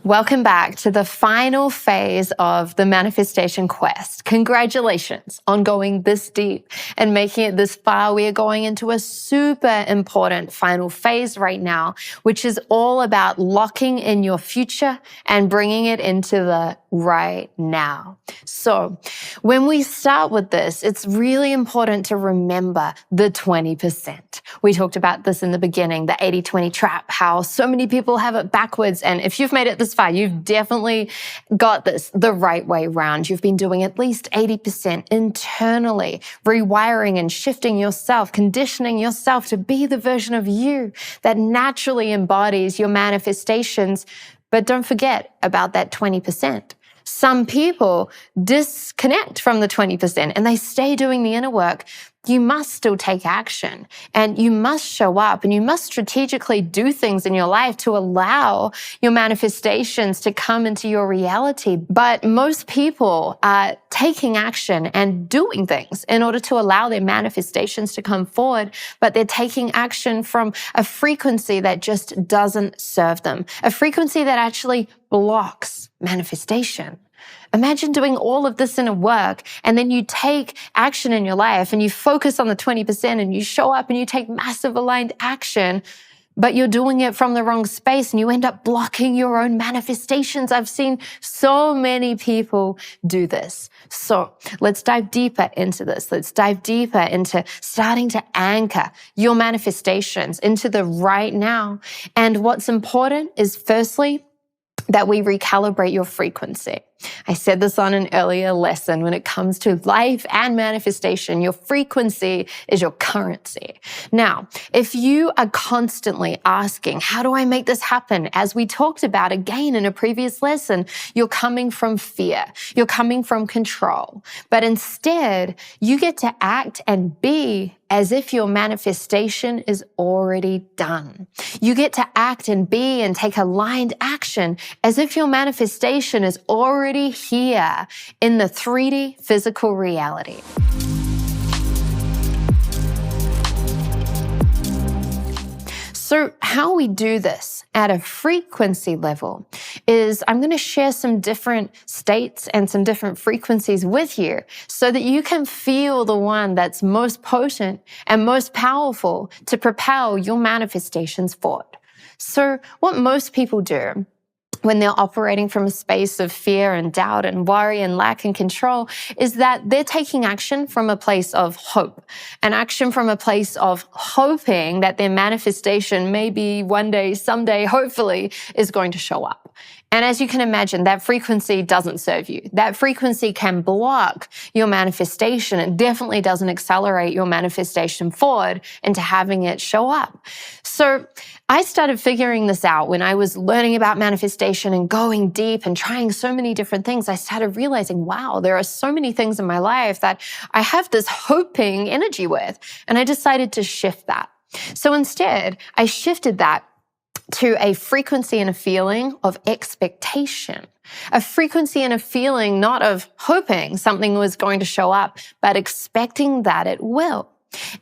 Welcome back to the final phase of the manifestation quest. Congratulations on going this deep and making it this far. We are going into a super important final phase right now, which is all about locking in your future and bringing it into the right now. So when we start with this, it's really important to remember the 20%. We talked about this in the beginning, the 80-20 trap, how so many people have it backwards. And if you've made it this far, you've definitely got this the right way round. You've been doing at least 80% internally, rewiring and shifting yourself, conditioning yourself to be the version of you that naturally embodies your manifestations. But don't forget about that 20%. Some people disconnect from the 20% and they stay doing the inner work. You must still take action and you must show up and you must strategically do things in your life to allow your manifestations to come into your reality. But most people are taking action and doing things in order to allow their manifestations to come forward, but they're taking action from a frequency that just doesn't serve them, a frequency that actually blocks manifestation. Imagine doing all of this inner work and then you take action in your life and you focus on the 20% and you show up and you take massive aligned action, but you're doing it from the wrong space and you end up blocking your own manifestations. I've seen so many people do this. So let's dive deeper into this. Let's dive deeper into starting to anchor your manifestations into the right now. And what's important is firstly, that we recalibrate your frequency. I said this on an earlier lesson. When it comes to life and manifestation, your frequency is your currency. Now, if you are constantly asking, how do I make this happen? As we talked about again in a previous lesson, you're coming from fear. You're coming from control. But instead, you get to act and be as if your manifestation is already done. You get to act and be and take aligned action as if your manifestation is already here in the 3D physical reality. So how we do this at a frequency level is I'm going to share some different states and some different frequencies with you so that you can feel the one that's most potent and most powerful to propel your manifestations forward. So what most people do when they're operating from a space of fear and doubt and worry and lack and control is that they're taking action from a place of hope, an action from a place of hoping that their manifestation maybe one day, someday, hopefully is going to show up. And as you can imagine, that frequency doesn't serve you. That frequency can block your manifestation. It definitely doesn't accelerate your manifestation forward into having it show up. So I started figuring this out when I was learning about manifestation and going deep and trying so many different things. I started realizing, wow, there are so many things in my life that I have this hoping energy with. And I decided to shift that. So instead, I shifted that to a frequency and a feeling of expectation, a frequency and a feeling not of hoping something was going to show up, but expecting that it will.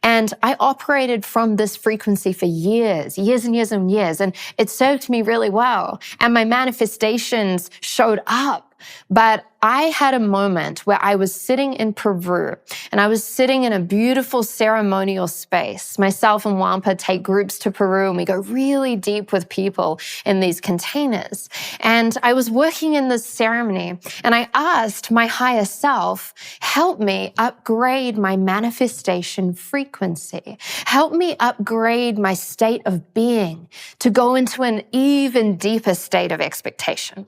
And I operated from this frequency for years and years and years, and it served me really well. And my manifestations showed up. But I had a moment where I was sitting in Peru and I was sitting in a beautiful ceremonial space. Myself and Wampa take groups to Peru and we go really deep with people in these containers. And I was working in this ceremony and I asked my higher self, help me upgrade my manifestation frequency. Help me upgrade my state of being to go into an even deeper state of expectation.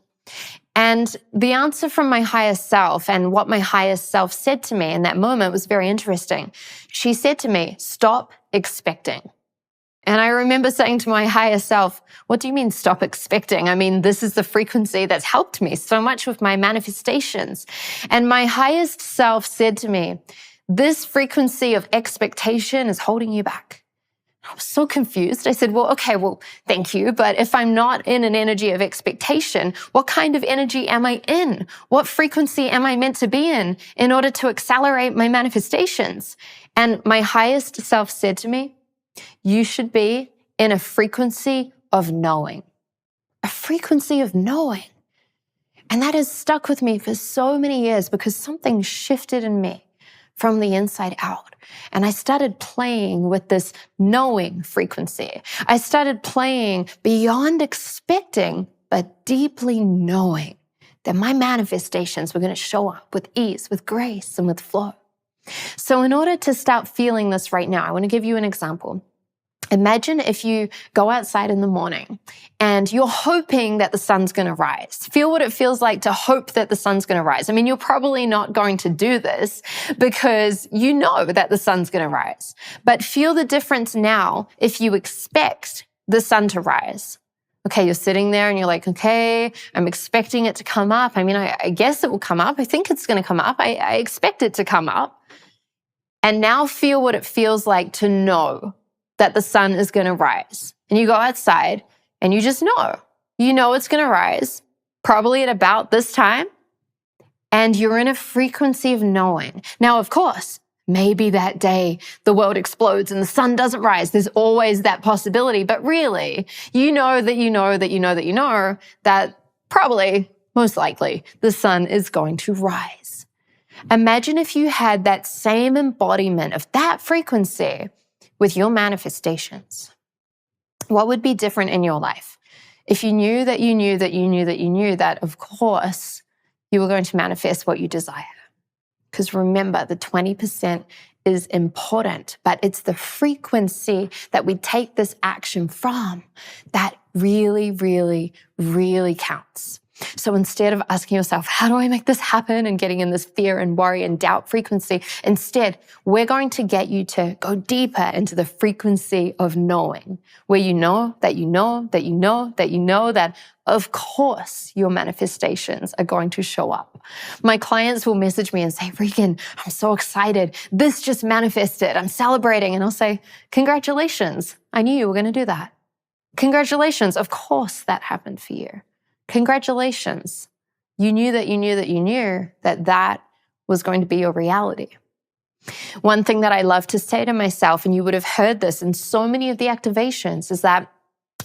And the answer from my higher self and what my higher self said to me in that moment was very interesting. She said to me, stop expecting. And I remember saying to my higher self, what do you mean stop expecting? I mean, this is the frequency that's helped me so much with my manifestations. And my highest self said to me, this frequency of expectation is holding you back. I was so confused. I said, well, thank you. But if I'm not in an energy of expectation, what kind of energy am I in? What frequency am I meant to be in order to accelerate my manifestations? And my highest self said to me, you should be in a frequency of knowing. A frequency of knowing. And that has stuck with me for so many years because something shifted in me from the inside out. And I started playing with this knowing frequency. I started playing beyond expecting, but deeply knowing that my manifestations were going to show up with ease, with grace, and with flow. So in order to start feeling this right now, I want to give you an example. Imagine if you go outside in the morning and you're hoping that the sun's going to rise. Feel what it feels like to hope that the sun's going to rise. I mean, you're probably not going to do this because you know that the sun's going to rise. But feel the difference now if you expect the sun to rise. Okay, you're sitting there and you're like, okay, I'm expecting it to come up. I mean, I guess it will come up. I think it's going to come up. I expect it to come up. And now feel what it feels like to know that the sun is going to rise. And you go outside and you just know. You know it's going to rise, probably at about this time. And you're in a frequency of knowing. Now, of course, maybe that day the world explodes and the sun doesn't rise. There's always that possibility. But really, you know that probably, most likely, the sun is going to rise. Imagine if you had that same embodiment of that frequency with your manifestations. What would be different in your life if you knew that, of course, you were going to manifest what you desire? Because remember, the 20% is important, but it's the frequency that we take this action from that really, really, really counts. So instead of asking yourself, how do I make this happen, and getting in this fear and worry and doubt frequency, instead, we're going to get you to go deeper into the frequency of knowing, where you know that of course your manifestations are going to show up. My clients will message me and say, Regan, I'm so excited. This just manifested. I'm celebrating. And I'll say, congratulations. I knew you were going to do that. Congratulations. Of course that happened for you. Congratulations. You knew that was going to be your reality. One thing that I love to say to myself, and you would have heard this in so many of the activations, is that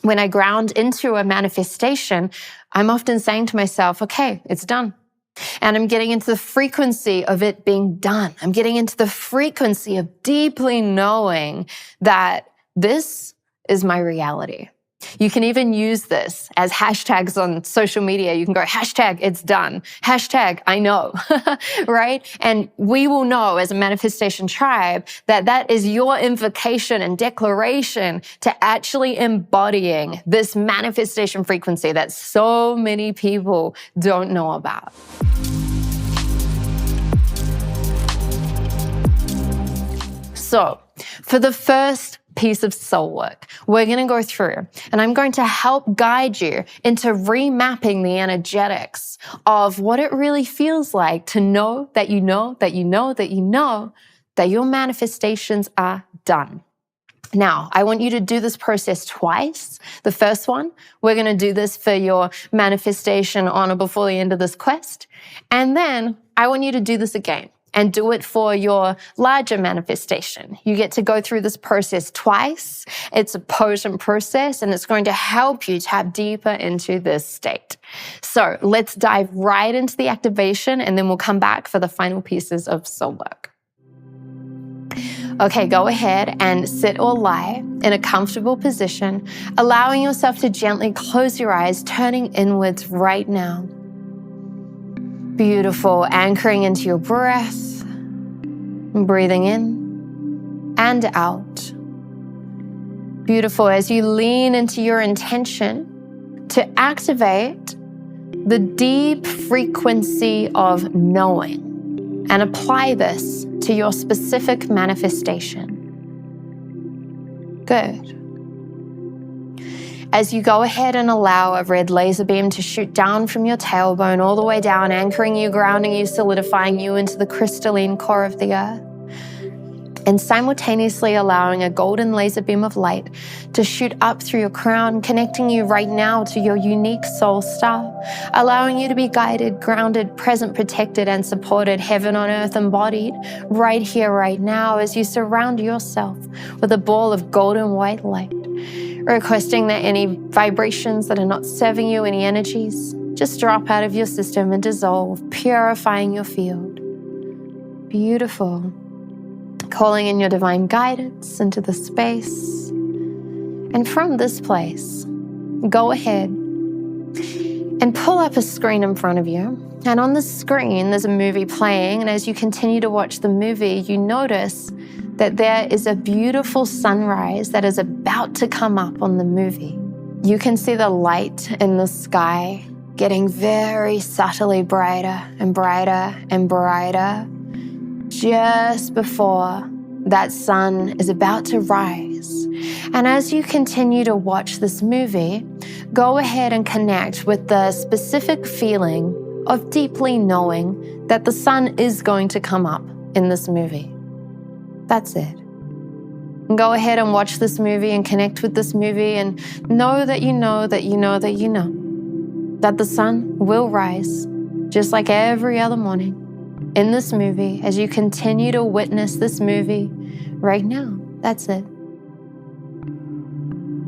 when I ground into a manifestation, I'm often saying to myself, okay, it's done. And I'm getting into the frequency of it being done. I'm getting into the frequency of deeply knowing that this is my reality. You can even use this as hashtags on social media. You can go, hashtag it's done, hashtag I know, right? And we will know as a manifestation tribe that is your invocation and declaration to actually embodying this manifestation frequency that so many people don't know about. So for the first piece of soul work we're going to go through, and I'm going to help guide you into remapping the energetics of what it really feels like to know that your manifestations are done. Now, I want you to do this process twice. The first one, we're going to do this for your manifestation on or before the end of this quest. And then I want you to do this again and do it for your larger manifestation. You get to go through this process twice. It's a potent process, and it's going to help you tap deeper into this state. So let's dive right into the activation, and then we'll come back for the final pieces of soul work. Okay, go ahead and sit or lie in a comfortable position, allowing yourself to gently close your eyes, turning inwards right now. Beautiful, anchoring into your breath, breathing in and out. Beautiful, as you lean into your intention to activate the deep frequency of knowing and apply this to your specific manifestation. Good. As you go ahead and allow a red laser beam to shoot down from your tailbone all the way down, anchoring you, grounding you, solidifying you into the crystalline core of the earth, and simultaneously allowing a golden laser beam of light to shoot up through your crown, connecting you right now to your unique soul star, allowing you to be guided, grounded, present, protected, and supported, heaven on earth embodied, right here, right now, as you surround yourself with a ball of golden white light, requesting that any vibrations that are not serving you, any energies, just drop out of your system and dissolve, purifying your field. Beautiful. Calling in your divine guidance into the space. And from this place, go ahead and pull up a screen in front of you. And on the screen, there's a movie playing. And as you continue to watch the movie, you notice that there is a beautiful sunrise that is about to come up on the movie. You can see the light in the sky getting very subtly brighter and brighter and brighter just before that sun is about to rise. And as you continue to watch this movie, go ahead and connect with the specific feeling of deeply knowing that the sun is going to come up in this movie. That's it. Go ahead and watch this movie and connect with this movie and know that you know that you know that you know that the sun will rise just like every other morning in this movie as you continue to witness this movie right now. That's it.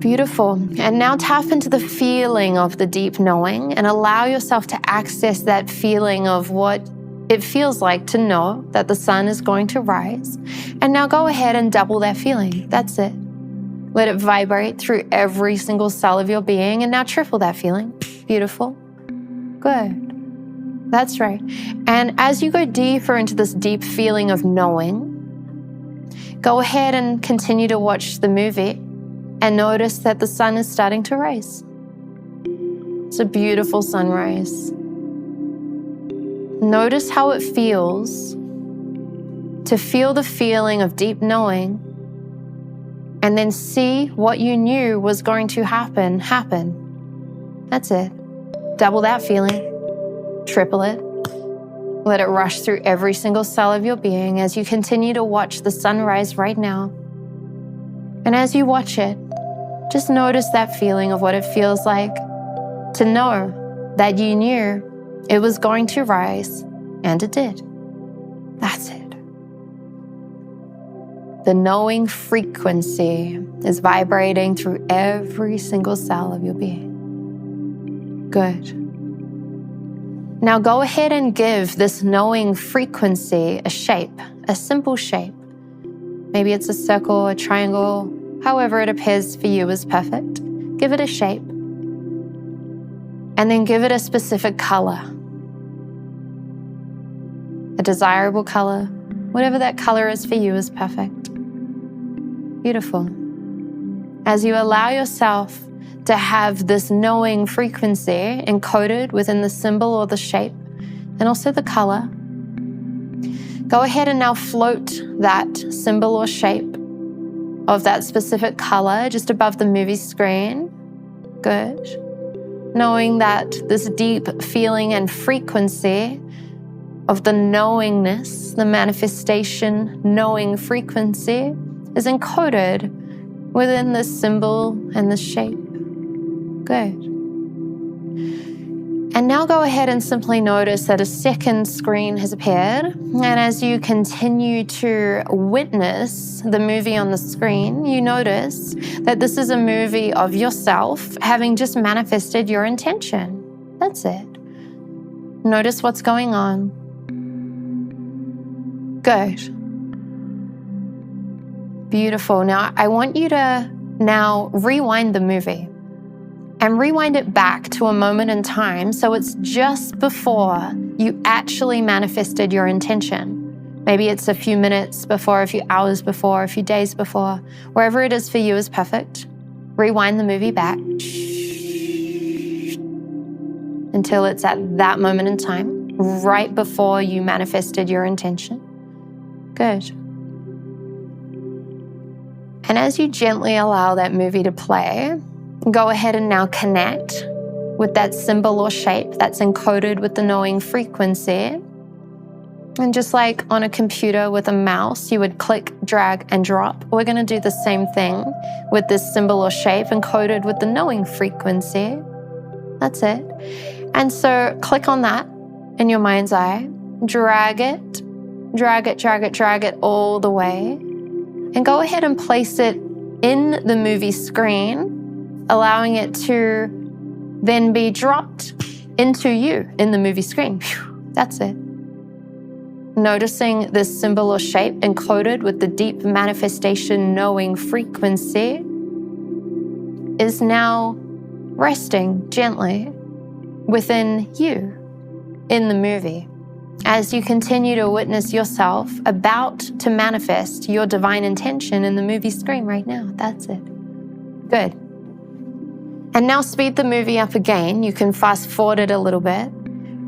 Beautiful. And now tap into the feeling of the deep knowing and allow yourself to access that feeling of what it feels like to know that the sun is going to rise. And now go ahead and double that feeling. That's it. Let it vibrate through every single cell of your being and now triple that feeling. Beautiful. Good. That's right. And as you go deeper into this deep feeling of knowing, go ahead and continue to watch the movie and notice that the sun is starting to rise. It's a beautiful sunrise. Notice how it feels to feel the feeling of deep knowing and then see what you knew was going to happen. That's it. Double that feeling. Triple it. Let it rush through every single cell of your being as you continue to watch the sunrise right now. And as you watch it, just notice that feeling of what it feels like to know that you knew it was going to rise, and it did. That's it. The knowing frequency is vibrating through every single cell of your being. Good. Now go ahead and give this knowing frequency a shape, a simple shape. Maybe it's a circle, a triangle, however it appears for you is perfect. Give it a shape. And then give it a specific color. A desirable color. Whatever that color is for you is perfect. Beautiful. As you allow yourself to have this knowing frequency encoded within the symbol or the shape, and also the color, go ahead and now float that symbol or shape of that specific color just above the movie screen. Good. Knowing that this deep feeling and frequency of the knowingness, the manifestation knowing frequency is encoded within this symbol and this shape. Good. And now go ahead and simply notice that a second screen has appeared. And as you continue to witness the movie on the screen, you notice that this is a movie of yourself having just manifested your intention. That's it. Notice what's going on. Good. Beautiful. Now, I want you to now rewind the movie and rewind it back to a moment in time so it's just before you actually manifested your intention. Maybe it's a few minutes before, a few hours before, a few days before. Wherever it is for you is perfect. Rewind the movie back until it's at that moment in time, right before you manifested your intention. Good. And as you gently allow that movie to play, go ahead and now connect with that symbol or shape that's encoded with the knowing frequency. And just like on a computer with a mouse, you would click, drag, and drop. We're going to do the same thing with this symbol or shape encoded with the knowing frequency. That's it. And so click on that in your mind's eye, drag it all the way, and go ahead and place it in the movie screen allowing it to then be dropped into you in the movie screen. That's it. Noticing this symbol or shape encoded with the deep manifestation knowing frequency is now resting gently within you in the movie as you continue to witness yourself about to manifest your divine intention in the movie screen right now. That's it. Good. And now speed the movie up again. You can fast forward it a little bit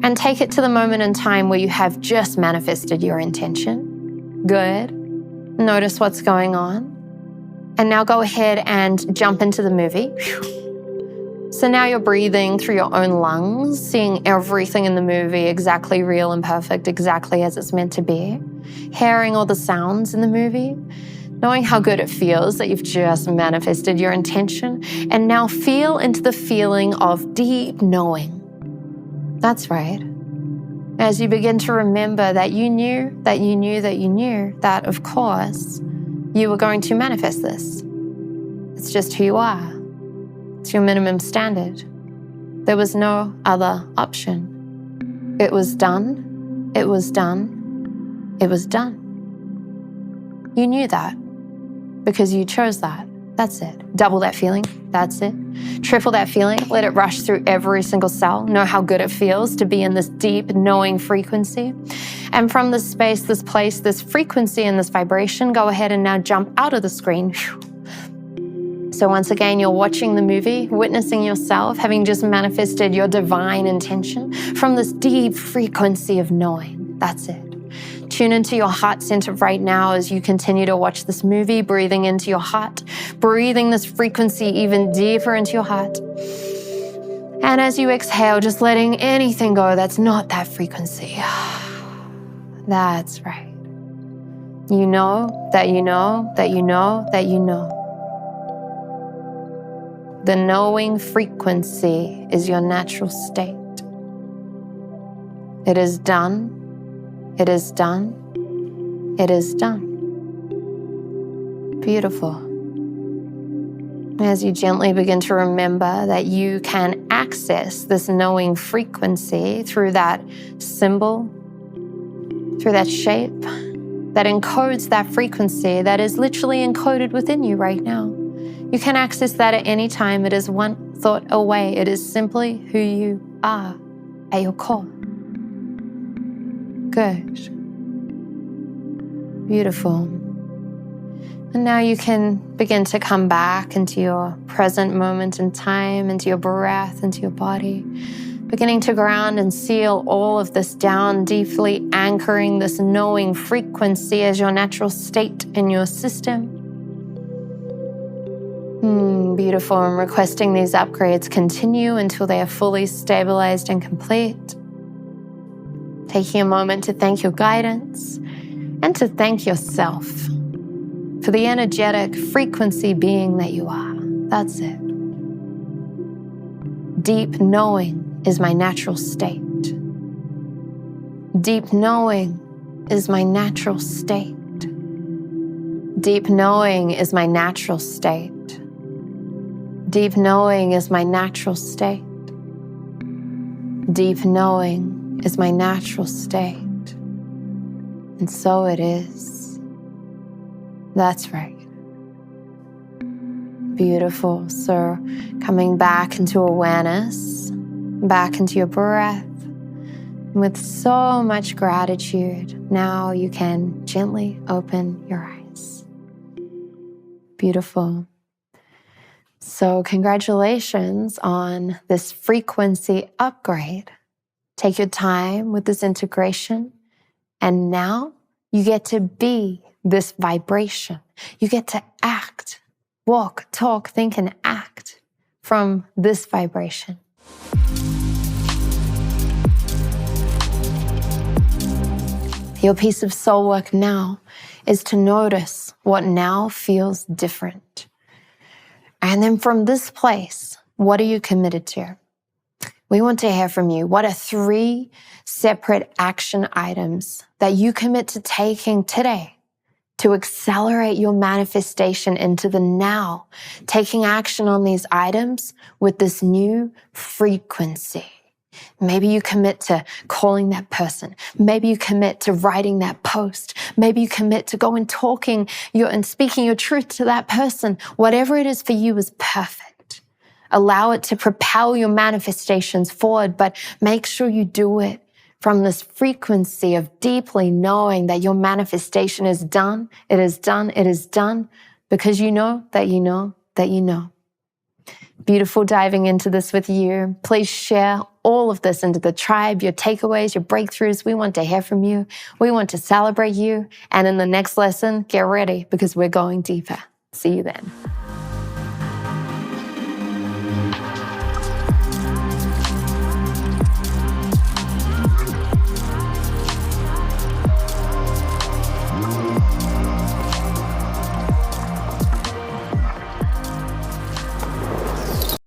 and take it to the moment in time where you have just manifested your intention. Good. Notice what's going on. And now go ahead and jump into the movie. So now you're breathing through your own lungs, seeing everything in the movie exactly real and perfect, exactly as it's meant to be, hearing all the sounds in the movie, knowing how good it feels that you've just manifested your intention, and now feel into the feeling of deep knowing. That's right. As you begin to remember that you knew, that of course, you were going to manifest this. It's just who you are. It's your minimum standard. There was no other option. It was done. It was done. It was done. You knew that because you chose that. That's it. Double that feeling. That's it. Triple that feeling. Let it rush through every single cell. Know how good it feels to be in this deep knowing frequency. And from this space, this place, this frequency, and this vibration, go ahead and now jump out of the screen. So once again, you're watching the movie, witnessing yourself, having just manifested your divine intention from this deep frequency of knowing. That's it. Tune into your heart center right now as you continue to watch this movie, breathing into your heart, breathing this frequency even deeper into your heart. And as you exhale, just letting anything go that's not that frequency. That's right. You know that you know that you know that you know. The knowing frequency is your natural state. It is done. It is done. It is done. Beautiful. As you gently begin to remember that you can access this knowing frequency through that symbol, through that shape that encodes that frequency that is literally encoded within you right now. You can access that at any time. It is one thought away. It is simply who you are at your core. Good. Beautiful. And now you can begin to come back into your present moment in time, into your breath, into your body, beginning to ground and seal all of this down, deeply anchoring this knowing frequency as your natural state in your system. Beautiful. And requesting these upgrades continue until they are fully stabilized and complete. Taking a moment to thank your guidance and to thank yourself for the energetic frequency being that you are. That's it. Deep knowing is my natural state. Deep knowing is my natural state. Deep knowing is my natural state. Deep knowing is my natural state. Deep knowing is my natural state. And so it is. That's right. Beautiful. So coming back into awareness, back into your breath, with so much gratitude, now you can gently open your eyes. Beautiful. So congratulations on this frequency upgrade. Take your time with this integration. And now you get to be this vibration. You get to act, walk, talk, think, and act from this vibration. Your piece of soul work now is to notice what now feels different. And then from this place, what are you committed to? We want to hear from you. What are 3 separate action items that you commit to taking today to accelerate your manifestation into the now, taking action on these items with this new frequency. Maybe you commit to calling that person. Maybe you commit to writing that post. Maybe you commit to go and and speaking your truth to that person. Whatever it is for you is perfect. Allow it to propel your manifestations forward, but make sure you do it from this frequency of deeply knowing that your manifestation is done. It is done. It is done because you know that you know that you know. Beautiful diving into this with you. Please share all of this into the tribe, your takeaways, your breakthroughs. We want to hear from you. We want to celebrate you. And in the next lesson, get ready because we're going deeper. See you then.